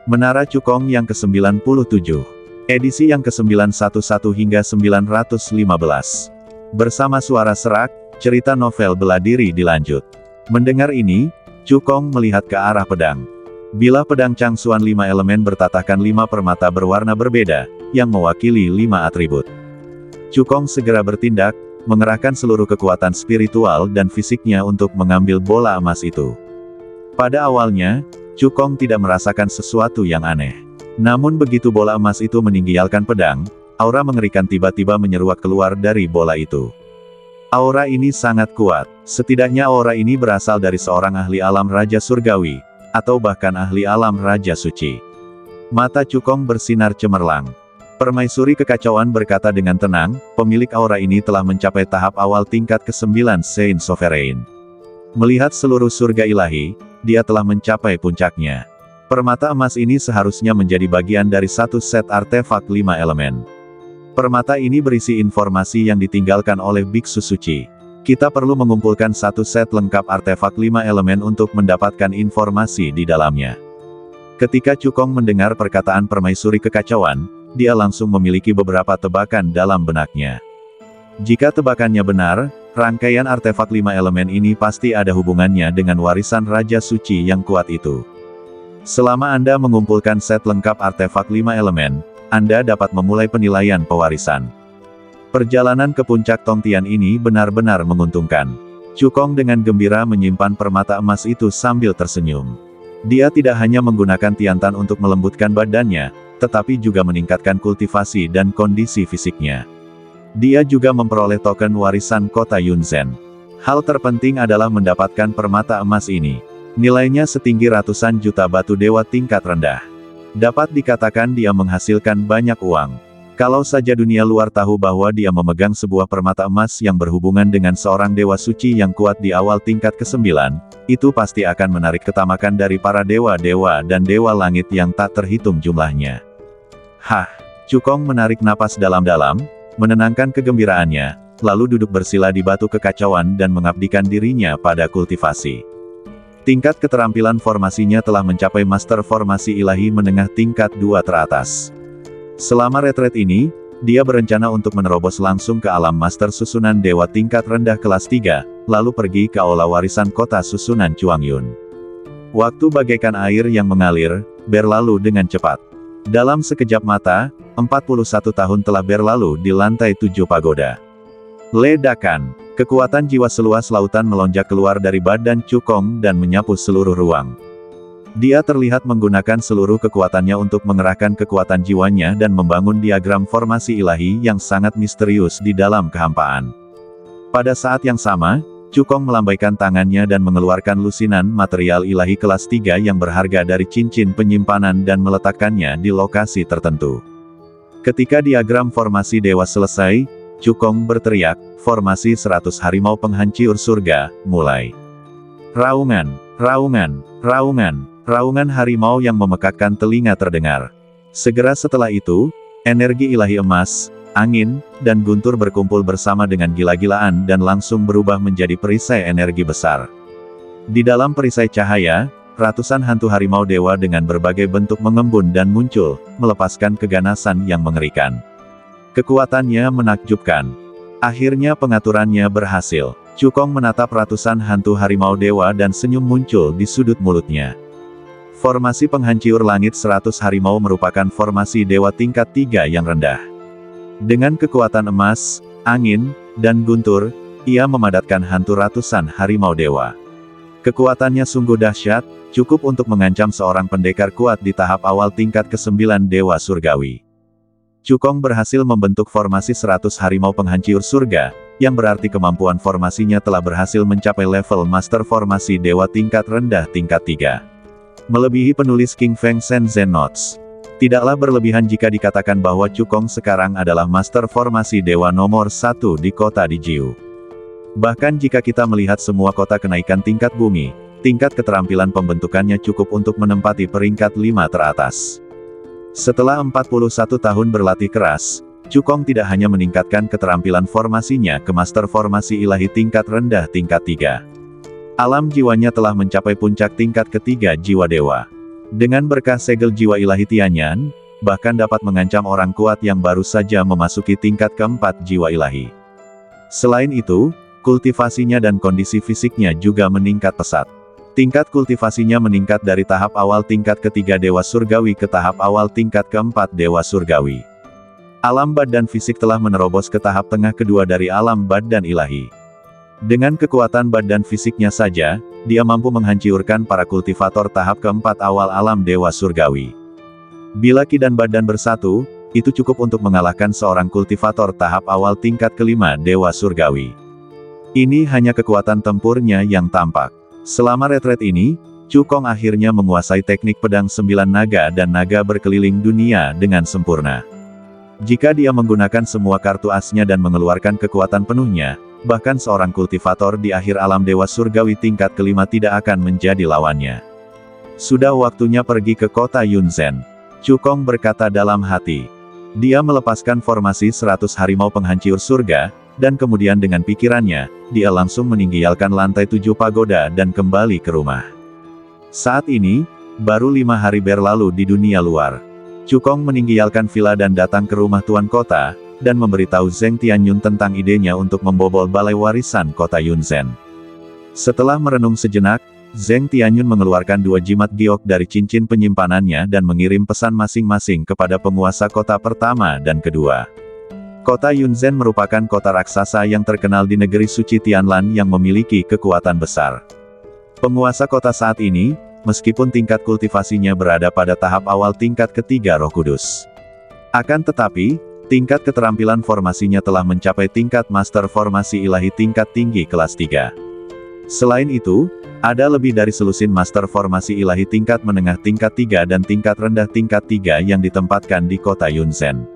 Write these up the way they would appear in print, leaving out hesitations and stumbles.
Menara Cukong yang ke-97. Edisi yang ke-911 hingga 915. Bersama suara serak, cerita novel bela diri dilanjut. Mendengar ini, Cukong melihat ke arah pedang. Bilah pedang Changsuan 5 elemen bertatahkan 5 permata berwarna berbeda, yang mewakili 5 atribut. Cukong segera bertindak, mengerahkan seluruh kekuatan spiritual dan fisiknya untuk mengambil bola emas itu. Pada awalnya, Cukong tidak merasakan sesuatu yang aneh. Namun begitu bola emas itu meninggalkan pedang, aura mengerikan tiba-tiba menyeruak keluar dari bola itu. Aura ini sangat kuat, setidaknya aura ini berasal dari seorang ahli alam Raja Surgawi, atau bahkan ahli alam Raja Suci. Mata Cukong bersinar cemerlang. Permaisuri Kekacauan berkata dengan tenang, pemilik aura ini telah mencapai tahap awal tingkat ke-9 Saint Sovereign. Melihat seluruh surga ilahi, dia telah mencapai puncaknya. Permata emas ini seharusnya menjadi bagian dari satu set artefak 5 elemen. Permata ini berisi informasi yang ditinggalkan oleh Biksu Suci. Kita perlu mengumpulkan satu set lengkap artefak 5 elemen untuk mendapatkan informasi di dalamnya. Ketika Cukong mendengar perkataan Permaisuri Kekacauan, dia langsung memiliki beberapa tebakan dalam benaknya. Jika tebakannya benar, rangkaian artefak 5 elemen ini pasti ada hubungannya dengan warisan Raja Suci yang kuat itu. Selama Anda mengumpulkan set lengkap artefak 5 elemen, Anda dapat memulai penilaian pewarisan. Perjalanan ke puncak Tongtian ini benar-benar menguntungkan. Cukong dengan gembira menyimpan permata emas itu sambil tersenyum. Dia tidak hanya menggunakan tiantan untuk melembutkan badannya, tetapi juga meningkatkan kultivasi dan kondisi fisiknya. Dia juga memperoleh token warisan kota Yunzhen. Hal terpenting adalah mendapatkan permata emas ini. Nilainya setinggi ratusan juta batu dewa tingkat rendah. Dapat dikatakan dia menghasilkan banyak uang. Kalau saja dunia luar tahu bahwa dia memegang sebuah permata emas yang berhubungan dengan seorang dewa suci yang kuat di awal tingkat ke-9, itu pasti akan menarik ketamakan dari para dewa-dewa dan dewa langit yang tak terhitung jumlahnya. Hah, Cukong menarik napas dalam-dalam, menenangkan kegembiraannya, lalu duduk bersila di batu kekacauan dan mengabdikan dirinya pada kultivasi. Tingkat keterampilan formasinya telah mencapai Master Formasi Ilahi Menengah tingkat 2 teratas. Selama retret ini, dia berencana untuk menerobos langsung ke alam Master Susunan Dewa tingkat rendah kelas 3, lalu pergi ke aula warisan kota Susunan Chuangyun. Waktu bagaikan air yang mengalir, berlalu dengan cepat. Dalam sekejap mata, 41 tahun telah berlalu di lantai 7 pagoda. Ledakan, kekuatan jiwa seluas lautan melonjak keluar dari badan Cukong dan menyapu seluruh ruang. Dia terlihat menggunakan seluruh kekuatannya untuk mengerahkan kekuatan jiwanya dan membangun diagram formasi ilahi yang sangat misterius di dalam kehampaan. Pada saat yang sama, Cukong melambaikan tangannya dan mengeluarkan lusinan material ilahi kelas 3 yang berharga dari cincin penyimpanan dan meletakkannya di lokasi tertentu. Ketika diagram formasi dewa selesai, Cukong berteriak, formasi 100 harimau penghancur surga, mulai. Raungan, raungan, raungan. Raungan harimau yang memekakkan telinga terdengar. Segera setelah itu, energi ilahi emas, angin, dan guntur berkumpul bersama dengan gila-gilaan dan langsung berubah menjadi perisai energi besar. Di dalam perisai cahaya, ratusan hantu harimau dewa dengan berbagai bentuk mengembun dan muncul, melepaskan keganasan yang mengerikan. Kekuatannya menakjubkan. Akhirnya pengaturannya berhasil. Cukong menatap ratusan hantu harimau dewa dan senyum muncul di sudut mulutnya. Formasi penghancur langit 100 harimau merupakan formasi dewa tingkat 3 yang rendah. Dengan kekuatan emas, angin, dan guntur, ia memadatkan hantu ratusan harimau dewa. Kekuatannya sungguh dahsyat, cukup untuk mengancam seorang pendekar kuat di tahap awal tingkat ke-9 dewa surgawi. Cukong berhasil membentuk formasi 100 harimau penghancur surga, yang berarti kemampuan formasinya telah berhasil mencapai level master formasi dewa tingkat rendah tingkat 3. Melebihi penulis King Feng Shenzhen Notes. Tidaklah berlebihan jika dikatakan bahwa Cukong sekarang adalah master formasi dewa nomor 1 di kota di Jiu. Bahkan jika kita melihat semua kota kenaikan tingkat bumi, tingkat keterampilan pembentukannya cukup untuk menempati peringkat 5 teratas. Setelah 41 tahun berlatih keras, Cukong tidak hanya meningkatkan keterampilan formasinya ke master formasi ilahi tingkat rendah tingkat 3. Alam jiwanya telah mencapai puncak tingkat ketiga jiwa dewa. Dengan berkah segel jiwa ilahi Tianyan, bahkan dapat mengancam orang kuat yang baru saja memasuki tingkat keempat jiwa ilahi. Selain itu, kultivasinya dan kondisi fisiknya juga meningkat pesat. Tingkat kultivasinya meningkat dari tahap awal tingkat ketiga Dewa Surgawi ke tahap awal tingkat keempat Dewa Surgawi. Alam badan fisik telah menerobos ke tahap tengah kedua dari alam badan ilahi. Dengan kekuatan badan fisiknya saja, dia mampu menghancurkan para kultivator tahap keempat awal alam Dewa Surgawi. Bila ki dan badan bersatu, itu cukup untuk mengalahkan seorang kultivator tahap awal tingkat kelima Dewa Surgawi. Ini hanya kekuatan tempurnya yang tampak. Selama retret ini, Chu Kong akhirnya menguasai teknik pedang 9 naga dan naga berkeliling dunia dengan sempurna. Jika dia menggunakan semua kartu asnya dan mengeluarkan kekuatan penuhnya, bahkan seorang kultivator di akhir alam Dewa Surgawi tingkat kelima tidak akan menjadi lawannya. Sudah waktunya pergi ke kota Yunzhen. Chu Kong berkata dalam hati. Dia melepaskan formasi 100 harimau penghancur surga, dan kemudian dengan pikirannya, dia langsung meninggalkan lantai 7 pagoda dan kembali ke rumah. Saat ini, baru 5 hari berlalu di dunia luar. Chu Kong meninggalkan villa dan datang ke rumah tuan kota, dan memberitahu Zheng Tianyun tentang idenya untuk membobol balai warisan kota Yunzhen. Setelah merenung sejenak, Zheng Tianyun mengeluarkan 2 jimat giok dari cincin penyimpanannya dan mengirim pesan masing-masing kepada penguasa kota pertama dan kedua. Kota Yunzhen merupakan kota raksasa yang terkenal di negeri suci Tianlan yang memiliki kekuatan besar. Penguasa kota saat ini, meskipun tingkat kultivasinya berada pada tahap awal tingkat ketiga Roh Kudus. Akan tetapi, tingkat keterampilan formasinya telah mencapai tingkat master formasi ilahi tingkat tinggi kelas 3. Selain itu, ada lebih dari selusin master formasi ilahi tingkat menengah tingkat 3 dan tingkat rendah tingkat 3 yang ditempatkan di kota Yunzhen.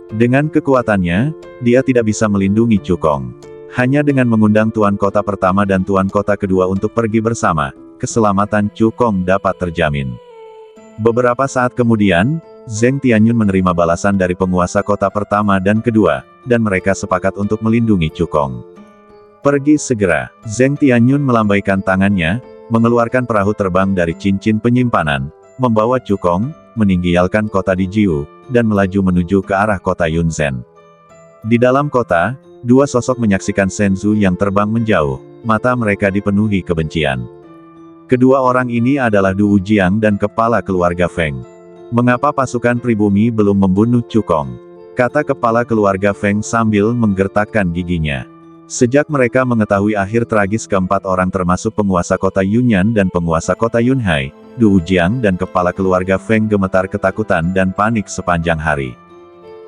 Dengan kekuatannya, dia tidak bisa melindungi Chu Kong. Hanya dengan mengundang tuan kota pertama dan tuan kota kedua untuk pergi bersama, keselamatan Chu Kong dapat terjamin. Beberapa saat kemudian, Zheng Tianyun menerima balasan dari penguasa kota pertama dan kedua, dan mereka sepakat untuk melindungi Chu Kong. Pergi segera, Zheng Tianyun melambaikan tangannya, mengeluarkan perahu terbang dari cincin penyimpanan, membawa Chu Kong, meninggalkan kota di Jiu, dan melaju menuju ke arah kota Yunzhen. Di dalam kota, 2 sosok menyaksikan Shenzhou yang terbang menjauh, mata mereka dipenuhi kebencian. Kedua orang ini adalah Du Wujiang dan kepala keluarga Feng. Mengapa pasukan pribumi belum membunuh Chu Kong? Kata kepala keluarga Feng sambil menggertakkan giginya. Sejak mereka mengetahui akhir tragis keempat orang termasuk penguasa kota Yunyan dan penguasa kota Yunhai, Du Wujiang dan kepala keluarga Feng gemetar ketakutan dan panik sepanjang hari.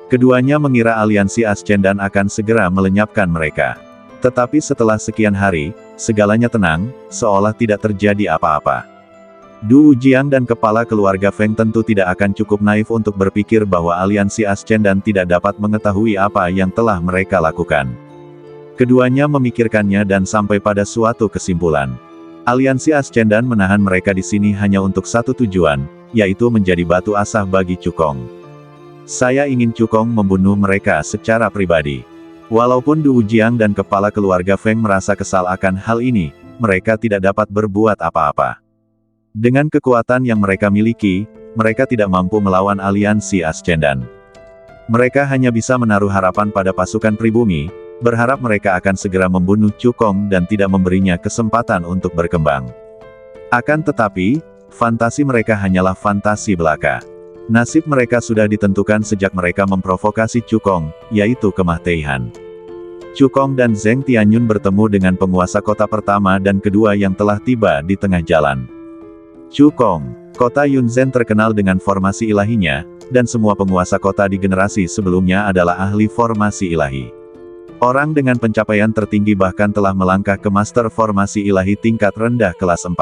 Keduanya mengira aliansi Ascendan akan segera melenyapkan mereka. Tetapi setelah sekian hari, segalanya tenang, seolah tidak terjadi apa-apa. Du Wujiang dan kepala keluarga Feng tentu tidak akan cukup naif untuk berpikir bahwa aliansi Ascendan tidak dapat mengetahui apa yang telah mereka lakukan. Keduanya memikirkannya dan sampai pada suatu kesimpulan. Aliansi Ascendan menahan mereka di sini hanya untuk satu tujuan, yaitu menjadi batu asah bagi Chu Kong. Saya ingin Chu Kong membunuh mereka secara pribadi. Walaupun Du Wujiang dan kepala keluarga Feng merasa kesal akan hal ini, mereka tidak dapat berbuat apa-apa. Dengan kekuatan yang mereka miliki, mereka tidak mampu melawan aliansi Ascendan. Mereka hanya bisa menaruh harapan pada pasukan pribumi, berharap mereka akan segera membunuh Chu Kong dan tidak memberinya kesempatan untuk berkembang. Akan tetapi, fantasi mereka hanyalah fantasi belaka. Nasib mereka sudah ditentukan sejak mereka memprovokasi Chu Kong, yaitu Kemah Teihan. Chu Kong dan Zheng Tianyun bertemu dengan penguasa kota pertama dan kedua yang telah tiba di tengah jalan. Chu Kong, kota Yunzhen terkenal dengan formasi ilahinya, dan semua penguasa kota di generasi sebelumnya adalah ahli formasi ilahi. Orang dengan pencapaian tertinggi bahkan telah melangkah ke master formasi ilahi tingkat rendah kelas 4.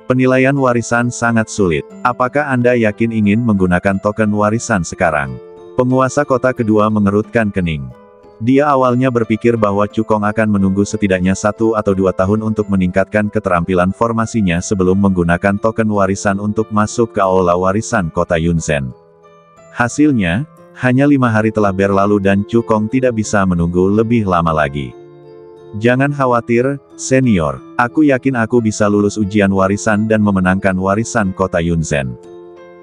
Penilaian warisan sangat sulit. Apakah Anda yakin ingin menggunakan token warisan sekarang? Penguasa kota kedua mengerutkan kening. Dia awalnya berpikir bahwa Chu Kong akan menunggu setidaknya 1 atau 2 tahun untuk meningkatkan keterampilan formasinya sebelum menggunakan token warisan untuk masuk ke aula warisan kota Yunzhen. Hasilnya, hanya 5 hari telah berlalu dan Chu Kong tidak bisa menunggu lebih lama lagi. Jangan khawatir, senior. Aku yakin aku bisa lulus ujian warisan dan memenangkan warisan kota Yunzhen.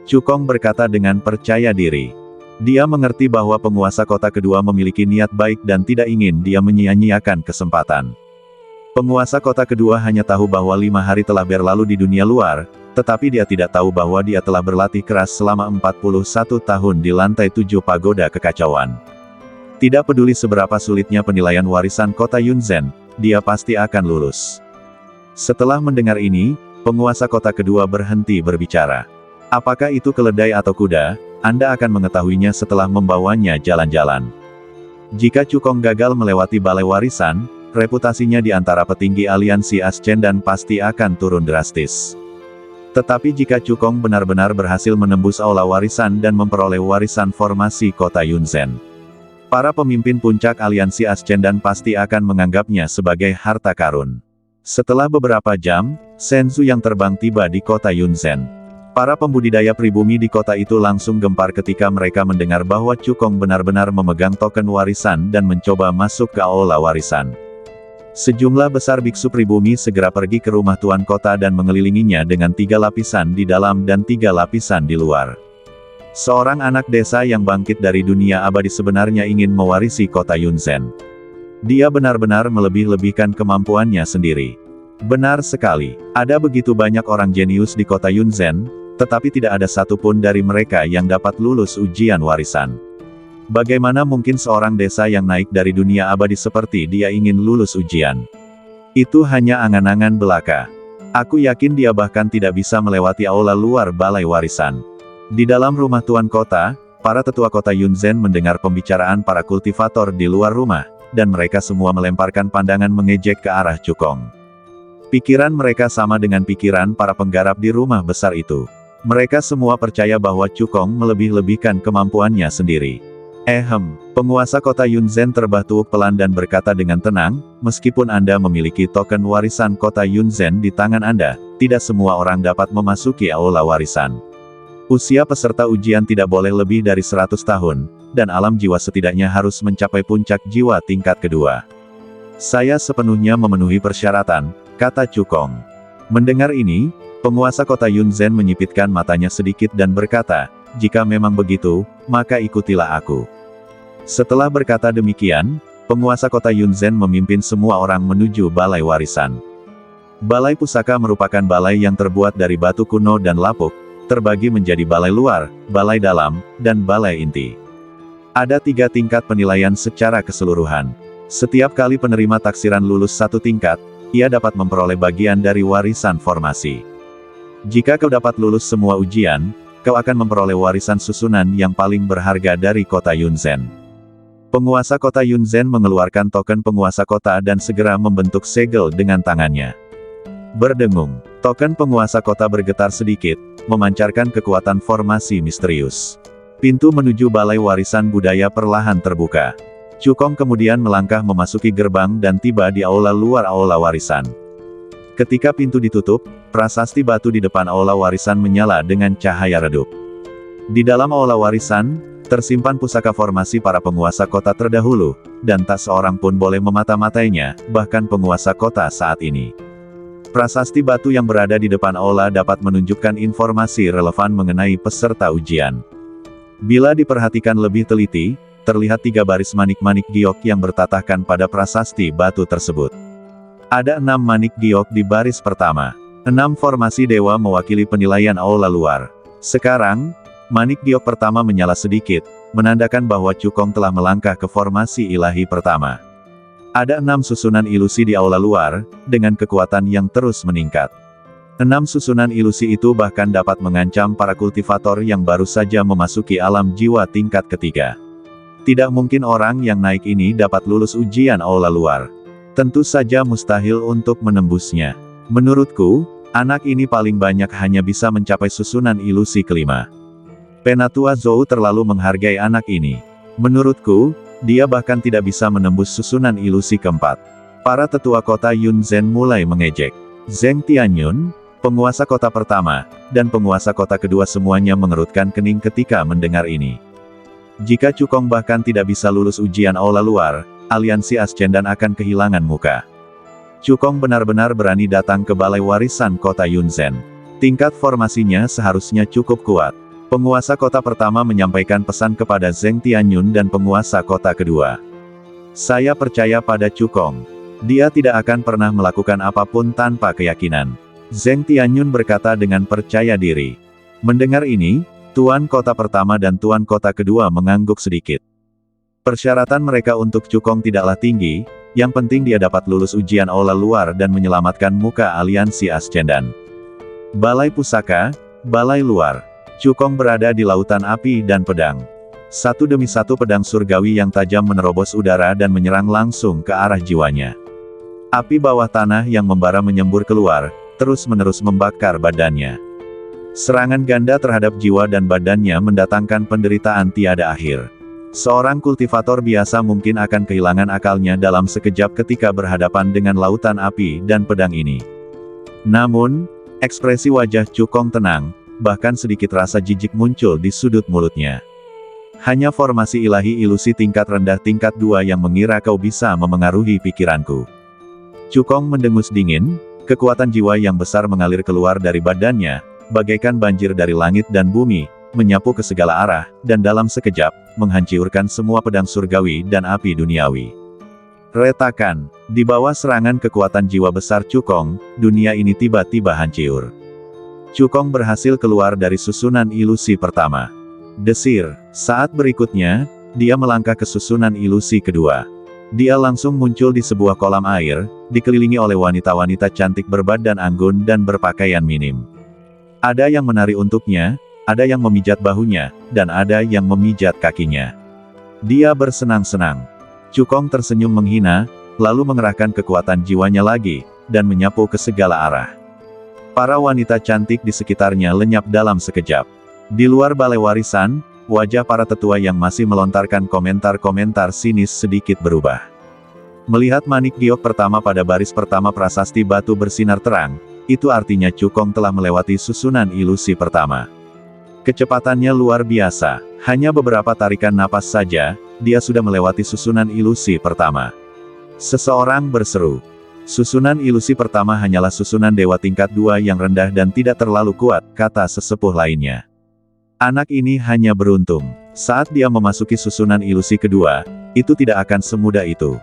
Cukong berkata dengan percaya diri. Dia mengerti bahwa penguasa kota kedua memiliki niat baik dan tidak ingin dia menyia-nyiakan kesempatan. Penguasa kota kedua hanya tahu bahwa 5 hari telah berlalu di dunia luar, tetapi dia tidak tahu bahwa dia telah berlatih keras selama 41 tahun di lantai 7 pagoda kekacauan. Tidak peduli seberapa sulitnya penilaian warisan kota Yunzhen, dia pasti akan lulus. Setelah mendengar ini, penguasa kota kedua berhenti berbicara. Apakah itu keledai atau kuda, Anda akan mengetahuinya setelah membawanya jalan-jalan. Jika Cukong gagal melewati balai warisan, reputasinya di antara petinggi aliansi Ascendan pasti akan turun drastis. Tetapi jika Cukong benar-benar berhasil menembus aula warisan dan memperoleh warisan formasi kota Yunzhen, para pemimpin puncak aliansi Ascendan pasti akan menganggapnya sebagai harta karun. Setelah beberapa jam, Senzu yang terbang tiba di kota Yunzhen. Para pembudidaya pribumi di kota itu langsung gempar ketika mereka mendengar bahwa Cukong benar-benar memegang token warisan dan mencoba masuk ke aula warisan. Sejumlah besar biksu pribumi segera pergi ke rumah tuan kota dan mengelilinginya dengan 3 lapisan di dalam dan 3 lapisan di luar. Seorang anak desa yang bangkit dari dunia abadi sebenarnya ingin mewarisi kota Yunzhen. Dia benar-benar melebih-lebihkan kemampuannya sendiri. Benar sekali, ada begitu banyak orang jenius di kota Yunzhen, tetapi tidak ada satupun dari mereka yang dapat lulus ujian warisan. Bagaimana mungkin seorang desa yang naik dari dunia abadi seperti dia ingin lulus ujian? Itu hanya angan-angan belaka. Aku yakin dia bahkan tidak bisa melewati aula luar balai warisan. Di dalam rumah tuan kota, para tetua kota Yunzhen mendengar pembicaraan para kultivator di luar rumah, dan mereka semua melemparkan pandangan mengejek ke arah Cukong. Pikiran mereka sama dengan pikiran para penggarap di rumah besar itu. Mereka semua percaya bahwa Cukong melebih-lebihkan kemampuannya sendiri. Penguasa kota Yunzhen terbah tuuk pelan dan berkata dengan tenang, meskipun Anda memiliki token warisan kota Yunzhen di tangan Anda, tidak semua orang dapat memasuki aula warisan. Usia peserta ujian tidak boleh lebih dari 100 tahun, dan alam jiwa setidaknya harus mencapai puncak jiwa tingkat kedua. Saya sepenuhnya memenuhi persyaratan, kata Cukong. Mendengar ini, penguasa kota Yunzhen menyipitkan matanya sedikit dan berkata, jika memang begitu, maka ikutilah aku. Setelah berkata demikian, penguasa kota Yunzhen memimpin semua orang menuju balai warisan. Balai pusaka merupakan balai yang terbuat dari batu kuno dan lapuk, terbagi menjadi balai luar, balai dalam, dan balai inti. Ada 3 tingkat penilaian secara keseluruhan. Setiap kali penerima taksiran lulus 1 tingkat, ia dapat memperoleh bagian dari warisan formasi. Jika kau dapat lulus semua ujian, kau akan memperoleh warisan susunan yang paling berharga dari kota Yunzhen. Penguasa kota Yunzhen mengeluarkan token penguasa kota dan segera membentuk segel dengan tangannya. Berdengung, token penguasa kota bergetar sedikit, memancarkan kekuatan formasi misterius. Pintu menuju balai warisan budaya perlahan terbuka. Cukong kemudian melangkah memasuki gerbang dan tiba di aula luar aula warisan. Ketika pintu ditutup, prasasti batu di depan aula warisan menyala dengan cahaya redup. Di dalam aula warisan, tersimpan pusaka formasi para penguasa kota terdahulu, dan tak seorang pun boleh memata-matainya, bahkan penguasa kota saat ini. Prasasti batu yang berada di depan aula dapat menunjukkan informasi relevan mengenai peserta ujian. Bila diperhatikan lebih teliti, terlihat 3 baris manik-manik giok yang bertatahkan pada prasasti batu tersebut. Ada 6 manik giok di baris pertama. 6 formasi dewa mewakili penilaian aula luar. Sekarang, manik giok pertama menyala sedikit, menandakan bahwa Cukong telah melangkah ke formasi ilahi pertama. Ada 6 susunan ilusi di aula luar, dengan kekuatan yang terus meningkat. 6 susunan ilusi itu bahkan dapat mengancam para kultivator yang baru saja memasuki alam jiwa tingkat ketiga. Tidak mungkin orang yang naik ini dapat lulus ujian aula luar. Tentu saja mustahil untuk menembusnya. Menurutku, anak ini paling banyak hanya bisa mencapai susunan ilusi kelima. Penatua Zhou terlalu menghargai anak ini. Menurutku, dia bahkan tidak bisa menembus susunan ilusi keempat. Para tetua kota Yunzhen mulai mengejek. Zheng Tianyun, penguasa kota pertama, dan penguasa kota kedua semuanya mengerutkan kening ketika mendengar ini. Jika Cukong bahkan tidak bisa lulus ujian aula luar, aliansi Ascendan akan kehilangan muka. Cukong benar-benar berani datang ke balai warisan kota Yunzhen. Tingkat formasinya seharusnya cukup kuat. Penguasa kota pertama menyampaikan pesan kepada Zheng Tianyun dan penguasa kota kedua. Saya percaya pada Cukong. Dia tidak akan pernah melakukan apapun tanpa keyakinan. Zheng Tianyun berkata dengan percaya diri. Mendengar ini, Tuan Kota pertama dan Tuan Kota kedua mengangguk sedikit. Persyaratan mereka untuk Cukong tidaklah tinggi, yang penting dia dapat lulus ujian aula luar dan menyelamatkan muka aliansi Ascendan. Balai pusaka, balai luar. Cukong berada di lautan api dan pedang. Satu demi satu pedang surgawi yang tajam menerobos udara dan menyerang langsung ke arah jiwanya. Api bawah tanah yang membara menyembur keluar, terus-menerus membakar badannya. Serangan ganda terhadap jiwa dan badannya mendatangkan penderitaan tiada akhir. Seorang kultivator biasa mungkin akan kehilangan akalnya dalam sekejap ketika berhadapan dengan lautan api dan pedang ini. Namun, ekspresi wajah Cukong tenang, bahkan sedikit rasa jijik muncul di sudut mulutnya. Hanya formasi ilahi ilusi tingkat rendah tingkat 2 yang mengira kau bisa memengaruhi pikiranku. Cukong mendengus dingin, kekuatan jiwa yang besar mengalir keluar dari badannya, bagaikan banjir dari langit dan bumi, menyapu ke segala arah, dan dalam sekejap, menghancurkan semua pedang surgawi dan api duniawi. Retakan, di bawah serangan kekuatan jiwa besar Cukong, dunia ini tiba-tiba hancur. Cukong berhasil keluar dari susunan ilusi pertama. Desir, saat berikutnya, dia melangkah ke susunan ilusi kedua. Dia langsung muncul di sebuah kolam air, dikelilingi oleh wanita-wanita cantik berbadan anggun dan berpakaian minim. Ada yang menari untuknya, ada yang memijat bahunya, dan ada yang memijat kakinya. Dia bersenang-senang. Cukong tersenyum menghina, lalu mengerahkan kekuatan jiwanya lagi, dan menyapu ke segala arah. Para wanita cantik di sekitarnya lenyap dalam sekejap. Di luar balai warisan, wajah para tetua yang masih melontarkan komentar-komentar sinis sedikit berubah. Melihat manik giok pertama pada baris pertama prasasti batu bersinar terang, itu artinya Cukong telah melewati susunan ilusi pertama. Kecepatannya luar biasa, hanya beberapa tarikan napas saja, dia sudah melewati susunan ilusi pertama. Seseorang berseru. Susunan ilusi pertama hanyalah susunan dewa tingkat 2 yang rendah dan tidak terlalu kuat, kata sesepuh lainnya. Anak ini hanya beruntung. Saat dia memasuki susunan ilusi kedua, itu tidak akan semudah itu.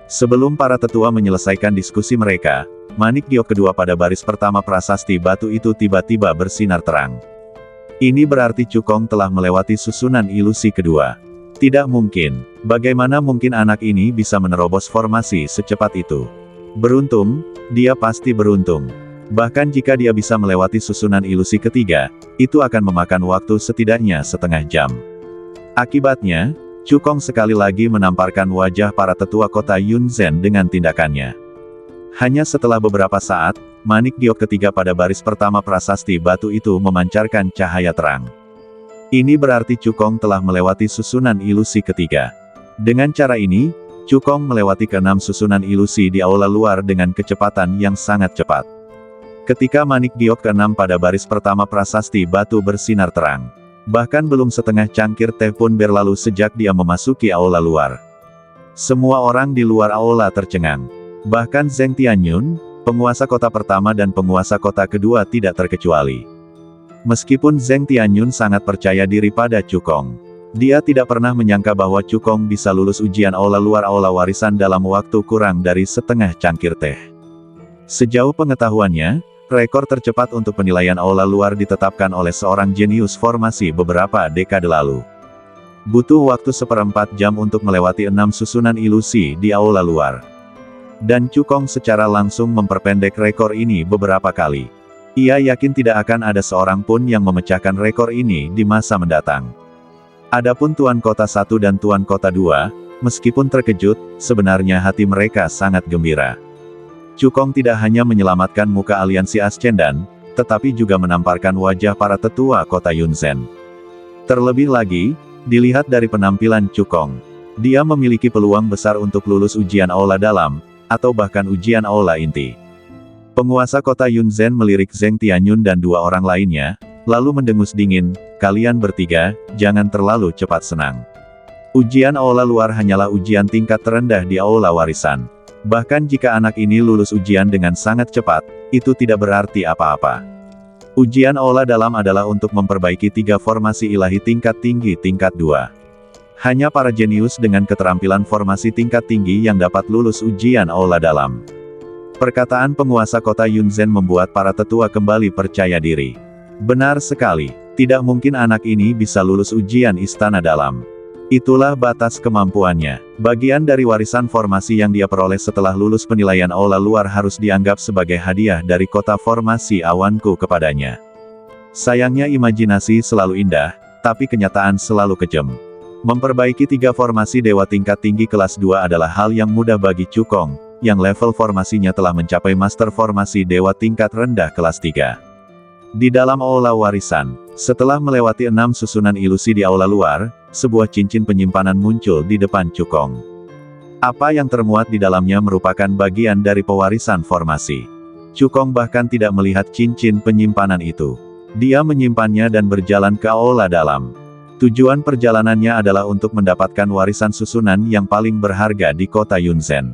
Sebelum para tetua menyelesaikan diskusi mereka, manik giok kedua pada baris pertama prasasti batu itu tiba-tiba bersinar terang. Ini berarti Cukong telah melewati susunan ilusi kedua. Tidak mungkin. Bagaimana mungkin anak ini bisa menerobos formasi secepat itu? Beruntung, dia pasti beruntung. Bahkan jika dia bisa melewati susunan ilusi ketiga, itu akan memakan waktu setidaknya setengah jam. Akibatnya, Cukong sekali lagi menamparkan wajah para tetua kota Yunzhen dengan tindakannya. Hanya setelah beberapa saat, manik giok ketiga pada baris pertama prasasti batu itu memancarkan cahaya terang. Ini berarti Cukong telah melewati susunan ilusi ketiga. Dengan cara ini, Cukong melewati ke-6 susunan ilusi di aula luar dengan kecepatan yang sangat cepat. Ketika manik giok ke-6 pada baris pertama prasasti batu bersinar terang. Bahkan belum setengah cangkir teh pun berlalu sejak dia memasuki aula luar. Semua orang di luar aula tercengang. Bahkan Zheng Tianyun, penguasa kota pertama dan penguasa kota kedua tidak terkecuali. Meskipun Zheng Tianyun sangat percaya diri pada Cukong, dia tidak pernah menyangka bahwa Cukong bisa lulus ujian aula luar aula warisan dalam waktu kurang dari setengah cangkir teh. Sejauh pengetahuannya, rekor tercepat untuk penilaian aula luar ditetapkan oleh seorang jenius formasi beberapa dekade lalu. Butuh waktu 1/4 jam untuk melewati 6 susunan ilusi di aula luar. Dan Cukong secara langsung memperpendek rekor ini beberapa kali. Ia yakin tidak akan ada seorang pun yang memecahkan rekor ini di masa mendatang. Adapun Tuan Kota 1 dan Tuan Kota 2, meskipun terkejut, sebenarnya hati mereka sangat gembira. Cukong tidak hanya menyelamatkan muka aliansi Ascendan, tetapi juga menamparkan wajah para tetua kota Yunzhen. Terlebih lagi, dilihat dari penampilan Cukong, dia memiliki peluang besar untuk lulus ujian aula dalam, atau bahkan ujian aula inti. Penguasa kota Yunzhen melirik Zheng Tianyun dan 2 orang lainnya, lalu mendengus dingin, kalian bertiga, jangan terlalu cepat senang. Ujian aula luar hanyalah ujian tingkat terendah di aula warisan. Bahkan jika anak ini lulus ujian dengan sangat cepat, itu tidak berarti apa-apa. Ujian aula dalam adalah untuk memperbaiki 3 formasi ilahi tingkat tinggi tingkat 2. Hanya para jenius dengan keterampilan formasi tingkat tinggi yang dapat lulus ujian aula dalam. Perkataan penguasa kota Yunzhen membuat para tetua kembali percaya diri. Benar sekali, tidak mungkin anak ini bisa lulus ujian istana dalam. Itulah batas kemampuannya. Bagian dari warisan formasi yang dia peroleh setelah lulus penilaian aula luar harus dianggap sebagai hadiah dari kota formasi awanku kepadanya. Sayangnya imajinasi selalu indah, tapi kenyataan selalu kejam. Memperbaiki 3 formasi dewa tingkat tinggi kelas 2 adalah hal yang mudah bagi Cukong, yang level formasinya telah mencapai master formasi dewa tingkat rendah kelas 3. Di dalam aula warisan, setelah melewati 6 susunan ilusi di aula luar, sebuah cincin penyimpanan muncul di depan Cukong. Apa yang termuat di dalamnya merupakan bagian dari pewarisan formasi. Cukong bahkan tidak melihat cincin penyimpanan itu. Dia menyimpannya dan berjalan ke aula dalam. Tujuan perjalanannya adalah untuk mendapatkan warisan susunan yang paling berharga di kota Yunzhen.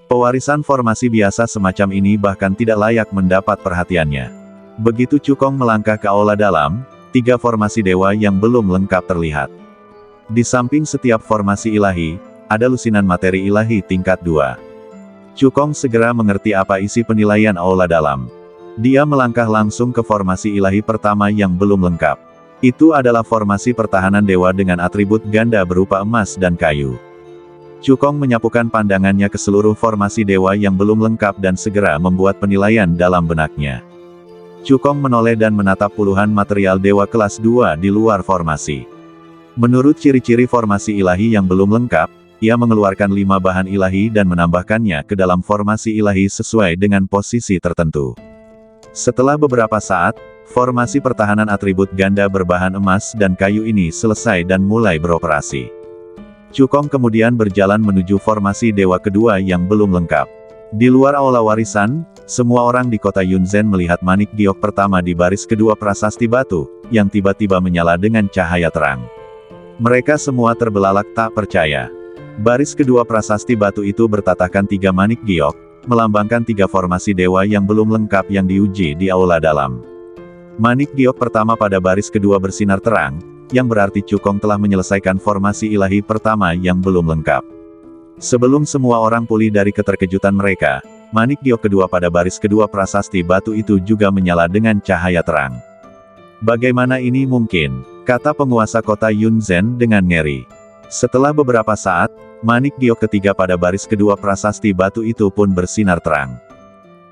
Pewarisan formasi biasa semacam ini bahkan tidak layak mendapat perhatiannya. Begitu Cukong melangkah ke aula dalam, 3 formasi dewa yang belum lengkap terlihat. Di samping setiap formasi ilahi, ada lusinan materi ilahi tingkat 2. Cukong segera mengerti apa isi penilaian aula dalam. Dia melangkah langsung ke formasi ilahi pertama yang belum lengkap. Itu adalah formasi pertahanan dewa dengan atribut ganda berupa emas dan kayu. Cukong menyapukan pandangannya ke seluruh formasi dewa yang belum lengkap dan segera membuat penilaian dalam benaknya. Cukong menoleh dan menatap puluhan material dewa kelas 2 di luar formasi. Menurut ciri-ciri formasi ilahi yang belum lengkap, ia mengeluarkan 5 bahan ilahi dan menambahkannya ke dalam formasi ilahi sesuai dengan posisi tertentu. Setelah beberapa saat, formasi pertahanan atribut ganda berbahan emas dan kayu ini selesai dan mulai beroperasi. Cukong kemudian berjalan menuju formasi dewa kedua yang belum lengkap. Di luar aula warisan, semua orang di kota Yunzhen melihat manik giok pertama di baris kedua prasasti batu, yang tiba-tiba menyala dengan cahaya terang. Mereka semua terbelalak tak percaya. Baris kedua prasasti batu itu bertatahkan 3 manik giok, melambangkan 3 formasi dewa yang belum lengkap yang diuji di aula dalam. Manik giok pertama pada baris kedua bersinar terang, yang berarti Cukong telah menyelesaikan formasi ilahi pertama yang belum lengkap. Sebelum semua orang pulih dari keterkejutan mereka, manik giok kedua pada baris kedua prasasti batu itu juga menyala dengan cahaya terang. Bagaimana ini mungkin? Kata penguasa kota Yunzhen dengan ngeri. Setelah beberapa saat, manik giok ketiga pada baris kedua prasasti batu itu pun bersinar terang.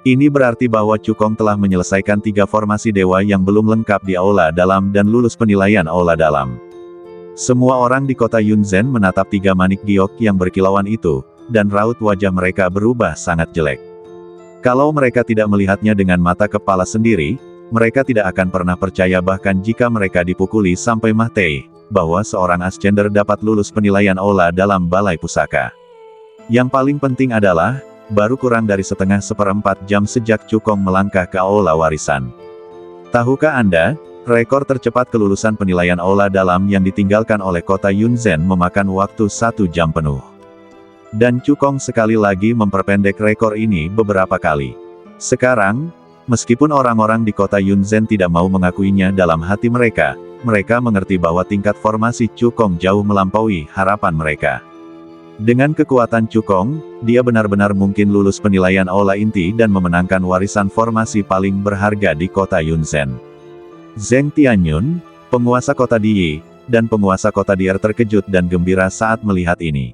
Ini berarti bahwa Cukong telah menyelesaikan 3 formasi dewa yang belum lengkap di aula dalam dan lulus penilaian aula dalam. Semua orang di kota Yunzhen menatap 3 manik giok yang berkilauan itu, dan raut wajah mereka berubah sangat jelek. Kalau mereka tidak melihatnya dengan mata kepala sendiri, mereka tidak akan pernah percaya bahkan jika mereka dipukuli sampai mati, bahwa seorang ascender dapat lulus penilaian aula dalam balai pusaka. Yang paling penting adalah, baru kurang dari setengah-seperempat jam sejak Cukong melangkah ke aula warisan. Tahukah Anda, rekor tercepat kelulusan penilaian aula dalam yang ditinggalkan oleh kota Yunzhen memakan waktu 1 jam penuh. Dan Cukong sekali lagi memperpendek rekor ini beberapa kali. Sekarang, meskipun orang-orang di kota Yunzhen tidak mau mengakuinya dalam hati mereka, mereka mengerti bahwa tingkat formasi Cukong jauh melampaui harapan mereka. Dengan kekuatan Cukong, dia benar-benar mungkin lulus penilaian aula inti dan memenangkan warisan formasi paling berharga di kota Yunzhen. Zheng Tianyun, penguasa kota Diyi, dan penguasa kota Dier terkejut dan gembira saat melihat ini.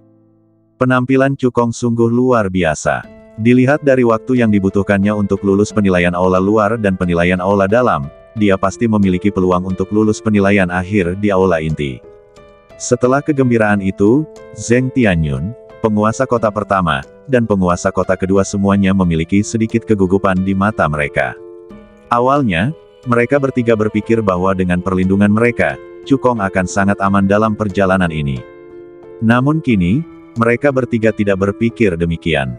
Penampilan Cukong sungguh luar biasa. Dilihat dari waktu yang dibutuhkannya untuk lulus penilaian aula luar dan penilaian aula dalam, dia pasti memiliki peluang untuk lulus penilaian akhir di aula inti. Setelah kegembiraan itu, Zheng Tianyun, penguasa kota pertama, dan penguasa kota kedua semuanya memiliki sedikit kegugupan di mata mereka. Awalnya, mereka bertiga berpikir bahwa dengan perlindungan mereka, Cukong akan sangat aman dalam perjalanan ini. Namun kini, mereka bertiga tidak berpikir demikian.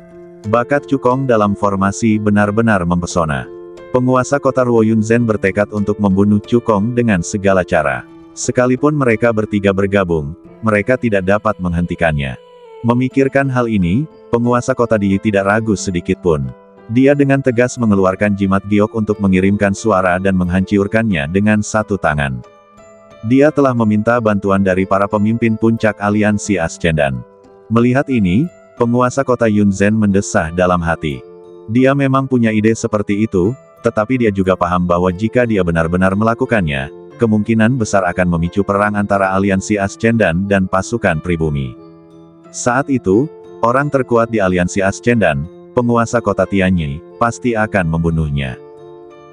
Bakat Cukong dalam formasi benar-benar mempesona. Penguasa kota Ruo Yunzhen bertekad untuk membunuh Cukong dengan segala cara. Sekalipun mereka bertiga bergabung, mereka tidak dapat menghentikannya. Memikirkan hal ini, penguasa kota Di tidak ragu sedikit pun. Dia dengan tegas mengeluarkan jimat giok untuk mengirimkan suara dan menghancurkannya dengan satu tangan. Dia telah meminta bantuan dari para pemimpin puncak aliansi Ascendan. Melihat ini, penguasa kota Yunzhen mendesah dalam hati. Dia memang punya ide seperti itu, tetapi dia juga paham bahwa jika dia benar-benar melakukannya, kemungkinan besar akan memicu perang antara aliansi Ascendan dan pasukan pribumi. Saat itu, orang terkuat di aliansi Ascendan, penguasa kota Tianyi, pasti akan membunuhnya.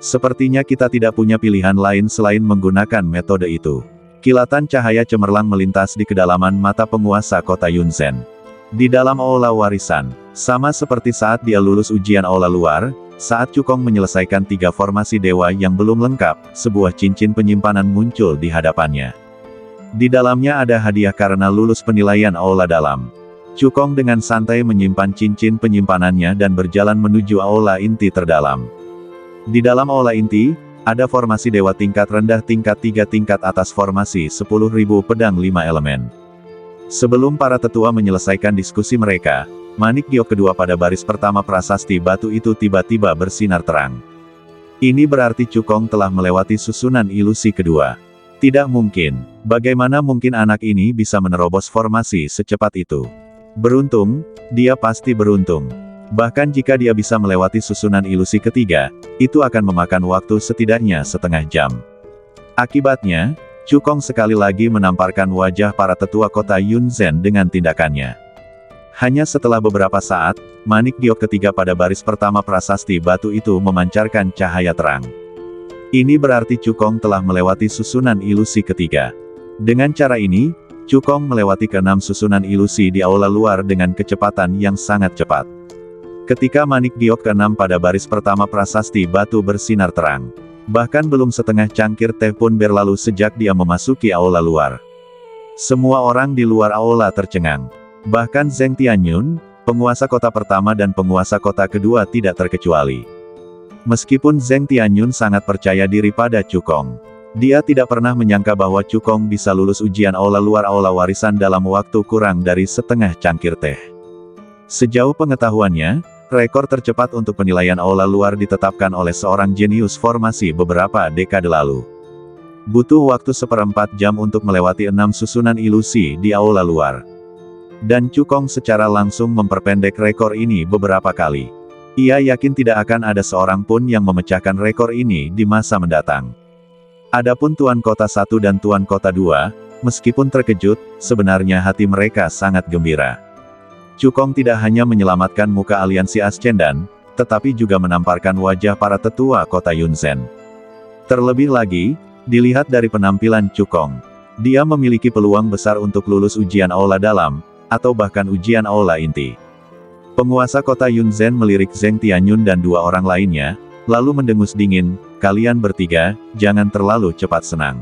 Sepertinya kita tidak punya pilihan lain selain menggunakan metode itu. Kilatan cahaya cemerlang melintas di kedalaman mata penguasa kota Yunzhen. Di dalam aula warisan, sama seperti saat dia lulus ujian aula luar, saat Cukong menyelesaikan 3 formasi dewa yang belum lengkap, sebuah cincin penyimpanan muncul di hadapannya. Di dalamnya ada hadiah karena lulus penilaian aula dalam. Cukong dengan santai menyimpan cincin penyimpanannya dan berjalan menuju aula inti terdalam. Di dalam aula inti, ada formasi dewa tingkat rendah tingkat 3 tingkat atas formasi 10.000 pedang 5 elemen. Sebelum para tetua menyelesaikan diskusi mereka, manik giok kedua pada baris pertama prasasti batu itu tiba-tiba bersinar terang. Ini berarti Cukong telah melewati susunan ilusi kedua. Tidak mungkin, bagaimana mungkin anak ini bisa menerobos formasi secepat itu? Beruntung, dia pasti beruntung. Bahkan jika dia bisa melewati susunan ilusi ketiga, itu akan memakan waktu setidaknya setengah jam. Akibatnya, Cukong sekali lagi menamparkan wajah para tetua kota Yunzhen dengan tindakannya. Hanya setelah beberapa saat, manik giok ketiga pada baris pertama prasasti batu itu memancarkan cahaya terang. Ini berarti Cukong telah melewati susunan ilusi ketiga. Dengan cara ini, Cukong melewati ke-6 susunan ilusi di aula luar dengan kecepatan yang sangat cepat. Ketika manik giok ke-6 pada baris pertama prasasti batu bersinar terang. Bahkan belum setengah cangkir teh pun berlalu sejak dia memasuki aula luar. Semua orang di luar aula tercengang. Bahkan Zheng Tianyun, penguasa kota pertama dan penguasa kota kedua tidak terkecuali. Meskipun Zheng Tianyun sangat percaya diri pada Cukong, dia tidak pernah menyangka bahwa Cukong bisa lulus ujian aula luar aula warisan dalam waktu kurang dari setengah cangkir teh. Sejauh pengetahuannya, rekor tercepat untuk penilaian aula luar ditetapkan oleh seorang jenius formasi beberapa dekade lalu. Butuh waktu 1/4 jam untuk melewati 6 susunan ilusi di aula luar. Dan Cukong secara langsung memperpendek rekor ini beberapa kali. Ia yakin tidak akan ada seorang pun yang memecahkan rekor ini di masa mendatang. Adapun Tuan Kota 1 dan Tuan Kota 2, meskipun terkejut, sebenarnya hati mereka sangat gembira. Cukong tidak hanya menyelamatkan muka aliansi Ascendan, tetapi juga menamparkan wajah para tetua kota Yunzhen. Terlebih lagi, dilihat dari penampilan Cukong, dia memiliki peluang besar untuk lulus ujian aula dalam, atau bahkan ujian aula inti. Penguasa kota Yunzhen melirik Zheng Tianyun dan 2 orang lainnya, lalu mendengus dingin, "Kalian bertiga, jangan terlalu cepat senang.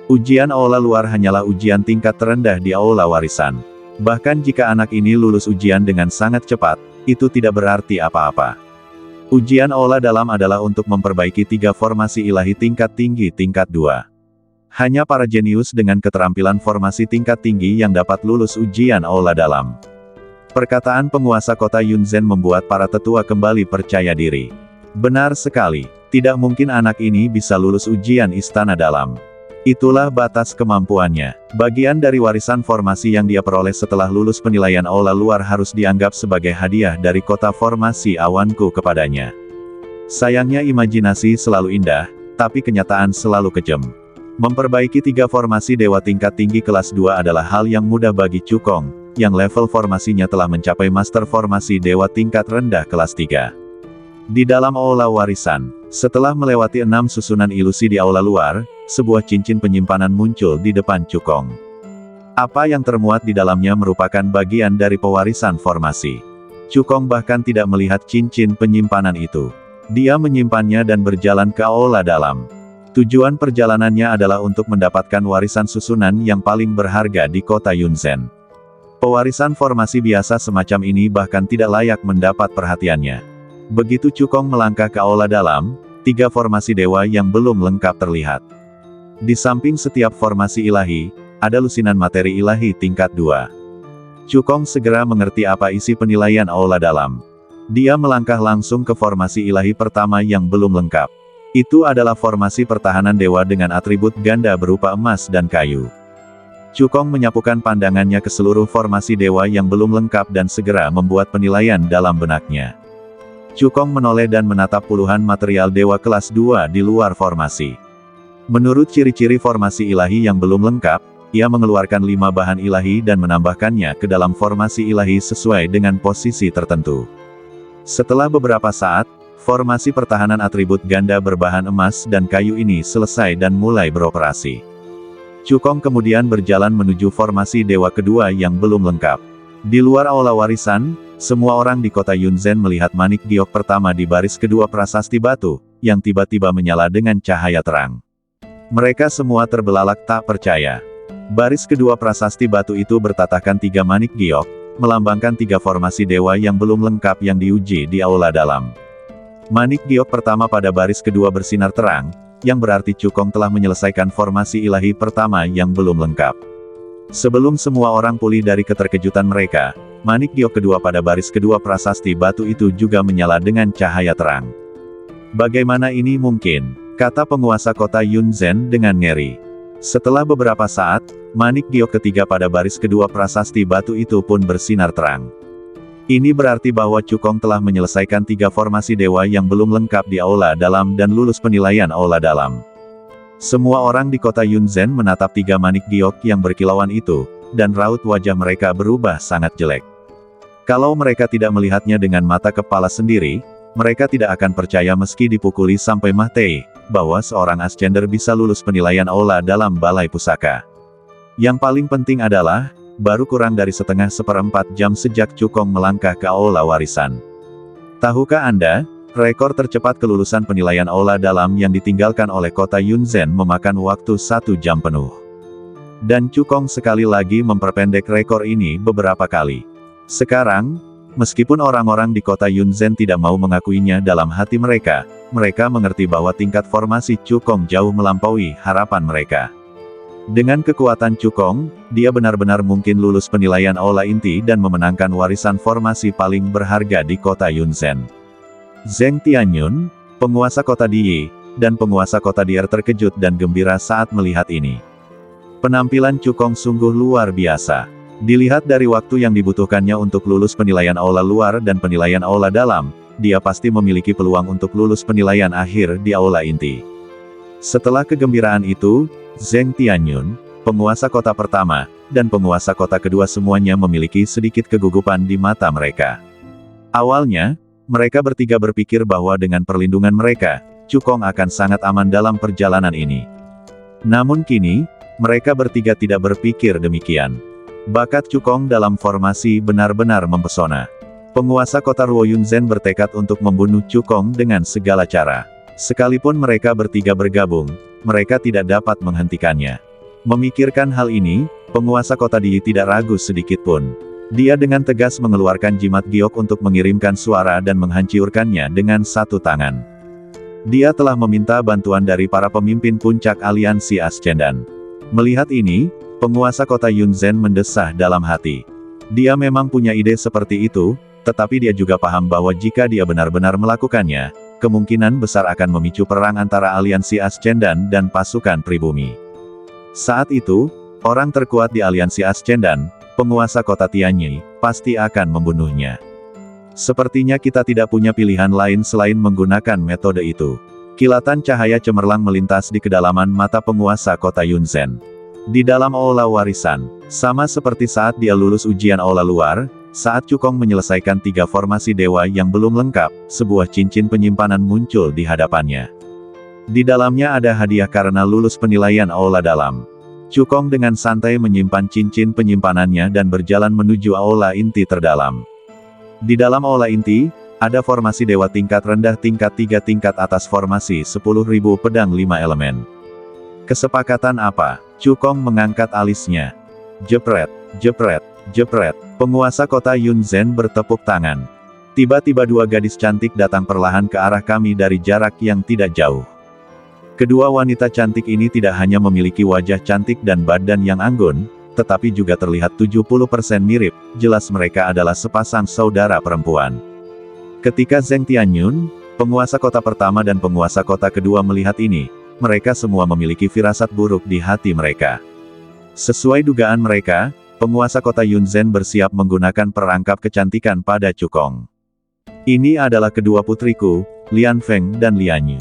Ujian aula luar hanyalah ujian tingkat terendah di aula warisan. Bahkan jika anak ini lulus ujian dengan sangat cepat, itu tidak berarti apa-apa. Ujian aula dalam adalah untuk memperbaiki 3 formasi ilahi tingkat tinggi tingkat 2. Hanya para jenius dengan keterampilan formasi tingkat tinggi yang dapat lulus ujian aula dalam." Perkataan penguasa kota Yunzhen membuat para tetua kembali percaya diri. Benar sekali, tidak mungkin anak ini bisa lulus ujian istana dalam. Itulah batas kemampuannya. Bagian dari warisan formasi yang dia peroleh setelah lulus penilaian aula luar harus dianggap sebagai hadiah dari kota formasi awanku kepadanya. Sayangnya imajinasi selalu indah, tapi kenyataan selalu kejam. Memperbaiki 3 formasi dewa tingkat tinggi kelas 2 adalah hal yang mudah bagi Cukong, yang level formasinya telah mencapai master formasi dewa tingkat rendah kelas 3. Di dalam aula warisan, setelah melewati 6 susunan ilusi di aula luar, sebuah cincin penyimpanan muncul di depan Cukong. Apa yang termuat di dalamnya merupakan bagian dari pewarisan formasi. Cukong bahkan tidak melihat cincin penyimpanan itu. Dia menyimpannya dan berjalan ke aula dalam. Tujuan perjalanannya adalah untuk mendapatkan warisan susunan yang paling berharga di kota Yunzhen. Pewarisan formasi biasa semacam ini bahkan tidak layak mendapat perhatiannya. Begitu Cukong melangkah ke aula dalam, 3 formasi dewa yang belum lengkap terlihat. Di samping setiap formasi ilahi, ada lusinan materi ilahi tingkat 2. Cukong segera mengerti apa isi penilaian aula dalam. Dia melangkah langsung ke formasi ilahi pertama yang belum lengkap. Itu adalah formasi pertahanan dewa dengan atribut ganda berupa emas dan kayu. Cukong menyapukan pandangannya ke seluruh formasi dewa yang belum lengkap dan segera membuat penilaian dalam benaknya. Cukong menoleh dan menatap puluhan material dewa kelas 2 di luar formasi. Menurut ciri-ciri formasi ilahi yang belum lengkap, ia mengeluarkan 5 bahan ilahi dan menambahkannya ke dalam formasi ilahi sesuai dengan posisi tertentu. Setelah beberapa saat, formasi pertahanan atribut ganda berbahan emas dan kayu ini selesai dan mulai beroperasi. Cukong kemudian berjalan menuju formasi dewa kedua yang belum lengkap. Di luar aula warisan, semua orang di kota Yunzhen melihat manik giok pertama di baris kedua prasasti batu, yang tiba-tiba menyala dengan cahaya terang. Mereka semua terbelalak tak percaya. Baris kedua prasasti batu itu bertatahkan 3 manik giok, melambangkan 3 formasi dewa yang belum lengkap yang diuji di aula dalam. Manik giok pertama pada baris kedua bersinar terang, yang berarti Cukong telah menyelesaikan formasi ilahi pertama yang belum lengkap. Sebelum semua orang pulih dari keterkejutan mereka, manik giok kedua pada baris kedua prasasti batu itu juga menyala dengan cahaya terang. Bagaimana ini mungkin? Kata penguasa kota Yunzhen dengan ngeri. Setelah beberapa saat, manik giok ketiga pada baris kedua prasasti batu itu pun bersinar terang. Ini berarti bahwa Cukong telah menyelesaikan 3 formasi dewa yang belum lengkap di aula dalam dan lulus penilaian aula dalam. Semua orang di kota Yunzhen menatap 3 manik giok yang berkilauan itu, dan raut wajah mereka berubah sangat jelek. Kalau mereka tidak melihatnya dengan mata kepala sendiri, mereka tidak akan percaya meski dipukuli sampai mati, bahwa seorang ascender bisa lulus penilaian aula dalam balai pusaka. Yang paling penting adalah, baru kurang dari seperempat jam sejak Cukong melangkah ke aula warisan. Tahukah Anda, rekor tercepat kelulusan penilaian aula dalam yang ditinggalkan oleh kota Yunzhen memakan waktu 1 jam penuh. Dan Cukong sekali lagi memperpendek rekor ini beberapa kali. Sekarang, meskipun orang-orang di kota Yunzhen tidak mau mengakuinya dalam hati mereka, mereka mengerti bahwa tingkat formasi Cukong jauh melampaui harapan mereka. Dengan kekuatan Cukong, dia benar-benar mungkin lulus penilaian aula inti dan memenangkan warisan formasi paling berharga di kota Yunzhen. Zheng Tianyun, penguasa kota Diyi, dan penguasa kota Dier terkejut dan gembira saat melihat ini. Penampilan Cukong sungguh luar biasa. Dilihat dari waktu yang dibutuhkannya untuk lulus penilaian aula luar dan penilaian aula dalam, dia pasti memiliki peluang untuk lulus penilaian akhir di aula inti. Setelah kegembiraan itu, Zheng Tianyun, penguasa kota pertama, dan penguasa kota kedua semuanya memiliki sedikit kegugupan di mata mereka. Awalnya, mereka bertiga berpikir bahwa dengan perlindungan mereka, Cukong akan sangat aman dalam perjalanan ini. Namun kini, mereka bertiga tidak berpikir demikian. Bakat Cukong dalam formasi benar-benar mempesona. Penguasa kota Ruo Yunzhen bertekad untuk membunuh Cukong dengan segala cara. Sekalipun mereka bertiga bergabung, mereka tidak dapat menghentikannya. Memikirkan hal ini, penguasa kota Diyi tidak ragu sedikit pun. Dia dengan tegas mengeluarkan jimat giok untuk mengirimkan suara dan menghancurkannya dengan 1 tangan. Dia telah meminta bantuan dari para pemimpin puncak aliansi Ascendan. Melihat ini, penguasa kota Yunzhen mendesah dalam hati. Dia memang punya ide seperti itu, tetapi dia juga paham bahwa jika dia benar-benar melakukannya, kemungkinan besar akan memicu perang antara aliansi Ascendan dan pasukan pribumi. Saat itu, orang terkuat di aliansi Ascendan, penguasa kota Tianyi, pasti akan membunuhnya. Sepertinya kita tidak punya pilihan lain selain menggunakan metode itu. Kilatan cahaya cemerlang melintas di kedalaman mata penguasa kota Yunzhen. Di dalam aula warisan, sama seperti saat dia lulus ujian aula luar, saat Cukong menyelesaikan 3 formasi dewa yang belum lengkap, sebuah cincin penyimpanan muncul di hadapannya. Di dalamnya ada hadiah karena lulus penilaian aula dalam. Cukong dengan santai menyimpan cincin penyimpanannya dan berjalan menuju aula inti terdalam. Di dalam aula inti, ada formasi dewa tingkat rendah tingkat 3 tingkat atas formasi 10.000 pedang 5 elemen. Kesepakatan apa? Cukong mengangkat alisnya. Jepret, jepret, jepret. Penguasa kota Yunzhen bertepuk tangan. Tiba-tiba 2 gadis cantik datang perlahan ke arah kami dari jarak yang tidak jauh. Kedua wanita cantik ini tidak hanya memiliki wajah cantik dan badan yang anggun, tetapi juga terlihat 70% mirip, jelas mereka adalah sepasang saudara perempuan. Ketika Zheng Tianyun, penguasa kota pertama dan penguasa kota kedua melihat ini, mereka semua memiliki firasat buruk di hati mereka. Sesuai dugaan mereka, penguasa kota Yunzhen bersiap menggunakan perangkap kecantikan pada Cukong. Ini adalah kedua putriku, Lian Feng dan Lian Yu.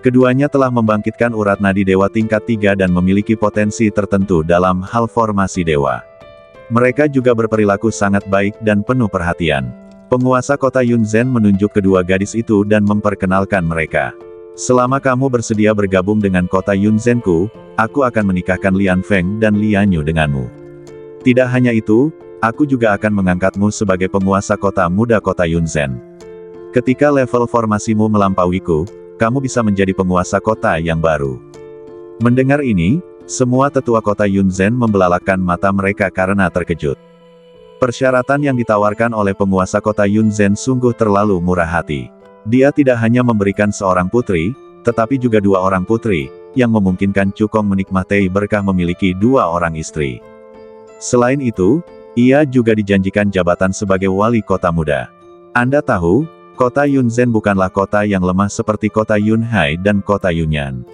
Keduanya telah membangkitkan urat nadi dewa tingkat 3 dan memiliki potensi tertentu dalam hal formasi dewa. Mereka juga berperilaku sangat baik dan penuh perhatian. Penguasa kota Yunzhen menunjuk kedua gadis itu dan memperkenalkan mereka. Selama kamu bersedia bergabung dengan kota Yunzhenku, aku akan menikahkan Lian Feng dan Lian Yu denganmu. Tidak hanya itu, aku juga akan mengangkatmu sebagai penguasa kota muda kota Yunzhen. Ketika level formasimu melampauiku, kamu bisa menjadi penguasa kota yang baru. Mendengar ini, semua tetua kota Yunzhen membelalakkan mata mereka karena terkejut. Persyaratan yang ditawarkan oleh penguasa kota Yunzhen sungguh terlalu murah hati. Dia tidak hanya memberikan seorang putri, tetapi juga 2 orang putri, yang memungkinkan Cukong menikmati berkah memiliki 2 orang istri. Selain itu, ia juga dijanjikan jabatan sebagai wali kota muda. Anda tahu, kota Yunzhen bukanlah kota yang lemah seperti kota Yunhai dan kota Yunyan.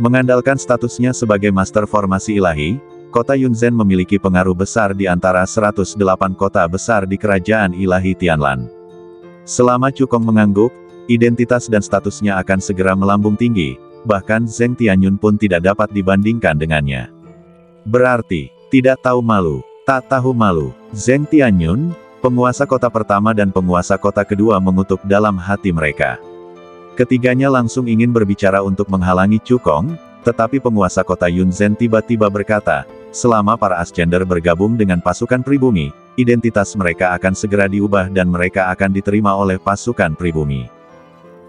Mengandalkan statusnya sebagai master formasi ilahi, kota Yunzhen memiliki pengaruh besar di antara 108 kota besar di kerajaan ilahi Tianlan. Selama Cukong mengangguk, identitas dan statusnya akan segera melambung tinggi, bahkan Zheng Tianyun pun tidak dapat dibandingkan dengannya. Berarti, tidak tahu malu, tak tahu malu. Zheng Tianyun, penguasa kota pertama dan penguasa kota kedua mengutuk dalam hati mereka. Ketiganya langsung ingin berbicara untuk menghalangi Cukong, tetapi penguasa kota Yunzhen tiba-tiba berkata, selama para ascender bergabung dengan pasukan pribumi, identitas mereka akan segera diubah dan mereka akan diterima oleh pasukan pribumi.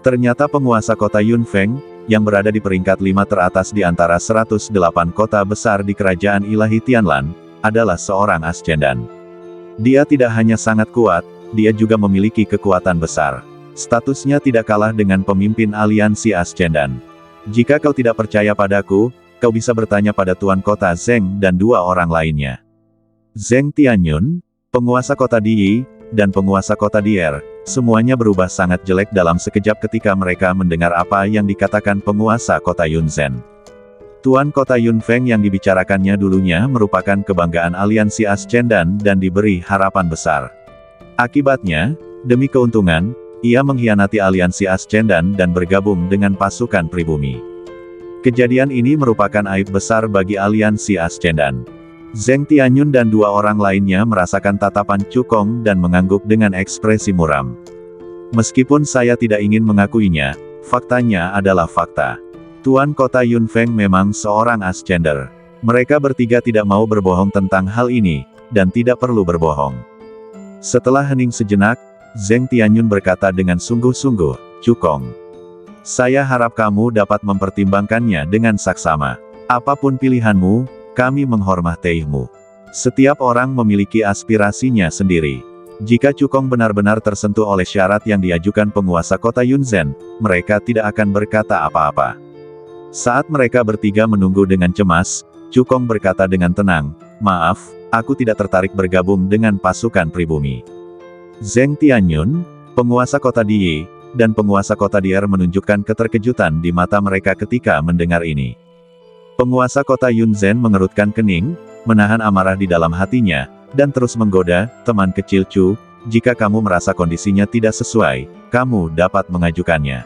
Ternyata penguasa kota Yunfeng, yang berada di peringkat 5 teratas di antara 108 kota besar di kerajaan ilahi Tianlan, adalah seorang ascendan. Dia tidak hanya sangat kuat, dia juga memiliki kekuatan besar. Statusnya tidak kalah dengan pemimpin aliansi ascendan. Jika kau tidak percaya padaku, kau bisa bertanya pada Tuan Kota Zheng dan 2 orang lainnya. Zheng Tianyun, penguasa kota Diyi, dan penguasa kota Dier, semuanya berubah sangat jelek dalam sekejap ketika mereka mendengar apa yang dikatakan penguasa kota Yunzhen. Tuan kota Yunfeng yang dibicarakannya dulunya merupakan kebanggaan aliansi ascendan dan diberi harapan besar. Akibatnya, demi keuntungan, ia mengkhianati aliansi ascendan dan bergabung dengan pasukan pribumi. Kejadian ini merupakan aib besar bagi aliansi ascendan. Zheng Tianyun dan 2 orang lainnya merasakan tatapan Cukong dan mengangguk dengan ekspresi muram. Meskipun saya tidak ingin mengakuinya, faktanya adalah fakta. Tuan kota Yunfeng memang seorang ascender. Mereka bertiga tidak mau berbohong tentang hal ini, dan tidak perlu berbohong. Setelah hening sejenak, Zheng Tianyun berkata dengan sungguh-sungguh, Cukong, saya harap kamu dapat mempertimbangkannya dengan saksama. Apapun pilihanmu, kami menghormatimu. Setiap orang memiliki aspirasinya sendiri. Jika Cukong benar-benar tersentuh oleh syarat yang diajukan penguasa kota Yunzhen, mereka tidak akan berkata apa-apa. Saat mereka bertiga menunggu dengan cemas, Cukong berkata dengan tenang, maaf, aku tidak tertarik bergabung dengan pasukan pribumi. Zheng Tianyun, penguasa kota Diyi, dan penguasa kota Dier menunjukkan keterkejutan di mata mereka ketika mendengar ini. Penguasa kota Yunzhen mengerutkan kening, menahan amarah di dalam hatinya, dan terus menggoda, teman kecil Chu, jika kamu merasa kondisinya tidak sesuai, kamu dapat mengajukannya.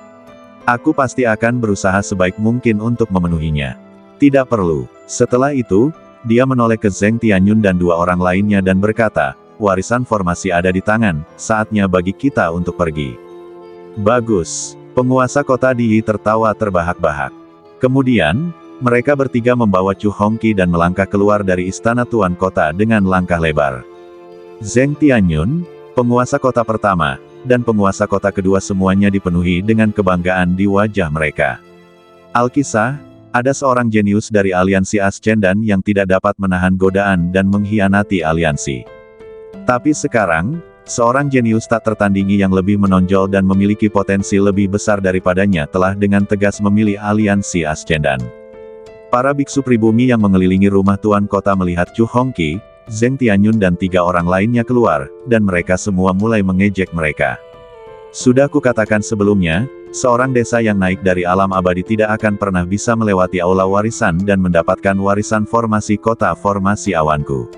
Aku pasti akan berusaha sebaik mungkin untuk memenuhinya. Tidak perlu. Setelah itu, dia menoleh ke Zheng Tianyun dan 2 orang lainnya dan berkata, warisan formasi ada di tangan, saatnya bagi kita untuk pergi. Bagus. Penguasa kota Diyi tertawa terbahak-bahak. Kemudian, mereka bertiga membawa Chu Hongqi dan melangkah keluar dari istana Tuan Kota dengan langkah lebar. Zheng Tianyun, penguasa kota pertama, dan penguasa kota kedua semuanya dipenuhi dengan kebanggaan di wajah mereka. Alkisah, ada seorang jenius dari aliansi ascendan yang tidak dapat menahan godaan dan mengkhianati aliansi. Tapi sekarang, Seorang jenius tak tertandingi yang lebih menonjol dan memiliki potensi lebih besar daripadanya telah dengan tegas memilih aliansi Ascendan. Para biksu pribumi yang mengelilingi rumah tuan kota melihat Chu Hongqi, Zheng Tianyun dan 3 orang lainnya keluar, dan mereka semua mulai mengejek mereka. Sudah kukatakan sebelumnya, seorang desa yang naik dari alam abadi tidak akan pernah bisa melewati aula warisan dan mendapatkan warisan formasi kota formasi awanku.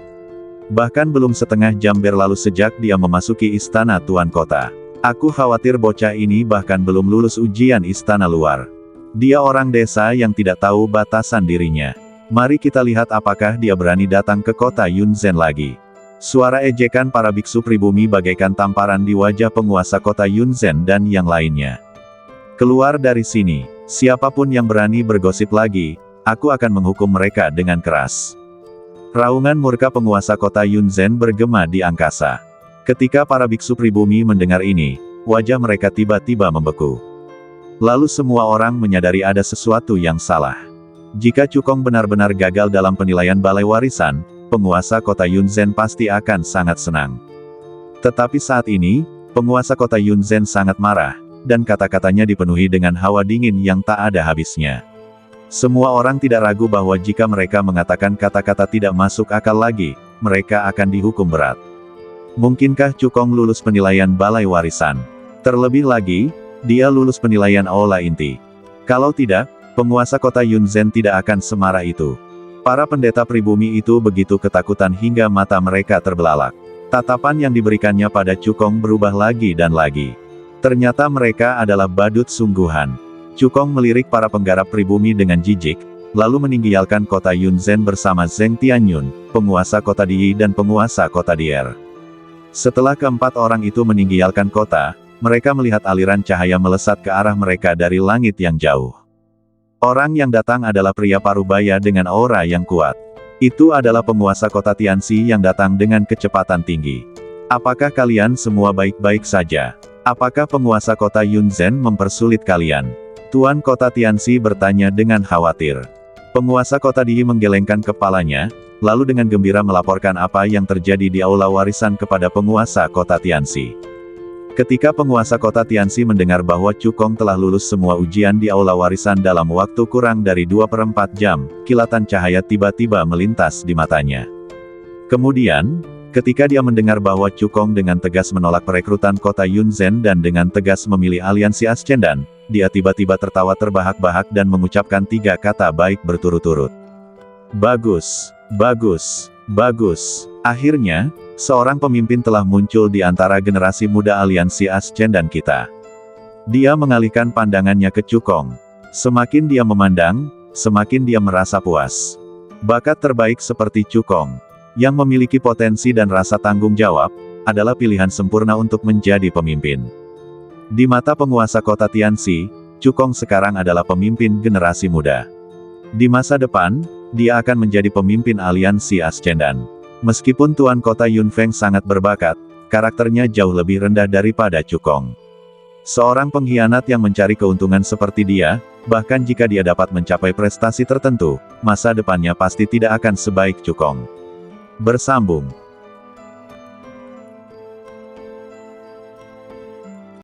Bahkan belum setengah jam berlalu sejak dia memasuki istana tuan kota. Aku khawatir bocah ini bahkan belum lulus ujian istana luar. Dia orang desa yang tidak tahu batasan dirinya. Mari kita lihat apakah dia berani datang ke kota Yunzhen lagi. Suara ejekan para biksu pribumi bagaikan tamparan di wajah penguasa kota Yunzhen dan yang lainnya. Keluar dari sini, siapapun yang berani bergosip lagi, aku akan menghukum mereka dengan keras. Raungan murka penguasa kota Yunzhen bergema di angkasa. Ketika para biksu pribumi mendengar ini, wajah mereka tiba-tiba membeku. Lalu semua orang menyadari ada sesuatu yang salah. Jika Cukong benar-benar gagal dalam penilaian balai warisan, penguasa kota Yunzhen pasti akan sangat senang. Tetapi saat ini, penguasa kota Yunzhen sangat marah, dan kata-katanya dipenuhi dengan hawa dingin yang tak ada habisnya. Semua orang tidak ragu bahwa jika mereka mengatakan kata-kata tidak masuk akal lagi, mereka akan dihukum berat. Mungkinkah Cukong lulus penilaian balai warisan? Terlebih lagi, dia lulus penilaian aula inti. Kalau tidak, penguasa kota Yunzhen tidak akan semarah itu. Para pendeta pribumi itu begitu ketakutan hingga mata mereka terbelalak. Tatapan yang diberikannya pada Cukong berubah lagi dan lagi. Ternyata mereka adalah badut sungguhan. Cukong melirik para penggarap pribumi dengan jijik, lalu meninggalkan kota Yunzhen bersama Zheng Tianyun, penguasa kota Diyi dan penguasa kota Dier. Setelah keempat orang itu meninggalkan kota, mereka melihat aliran cahaya melesat ke arah mereka dari langit yang jauh. Orang yang datang adalah pria parubaya dengan aura yang kuat. Itu adalah penguasa kota Tianxi yang datang dengan kecepatan tinggi. Apakah kalian semua baik-baik saja? Apakah penguasa kota Yunzhen mempersulit kalian? Tuan kota Tianxi bertanya dengan khawatir. Penguasa kota Diyi menggelengkan kepalanya, lalu dengan gembira melaporkan apa yang terjadi di aula warisan kepada penguasa kota Tianxi. Ketika penguasa kota Tianxi mendengar bahwa Cukong telah lulus semua ujian di aula warisan dalam waktu kurang dari 2/4 jam, kilatan cahaya tiba-tiba melintas di matanya. Kemudian, ketika dia mendengar bahwa Cukong dengan tegas menolak perekrutan kota Yunzhen dan dengan tegas memilih aliansi Ascendan, dia tiba-tiba tertawa terbahak-bahak dan mengucapkan 3 kata baik berturut-turut. Bagus, bagus, bagus. Akhirnya, seorang pemimpin telah muncul di antara generasi muda aliansi Ascendan kita. Dia mengalihkan pandangannya ke Cukong. Semakin dia memandang, semakin dia merasa puas. Bakat terbaik seperti Cukong, yang memiliki potensi dan rasa tanggung jawab, adalah pilihan sempurna untuk menjadi pemimpin. Di mata penguasa kota Tianxi, Cukong sekarang adalah pemimpin generasi muda. Di masa depan, dia akan menjadi pemimpin aliansi Ascendan. Meskipun Tuan Kota Yunfeng sangat berbakat, karakternya jauh lebih rendah daripada Cukong. Seorang pengkhianat yang mencari keuntungan seperti dia, bahkan jika dia dapat mencapai prestasi tertentu, masa depannya pasti tidak akan sebaik Cukong. Bersambung.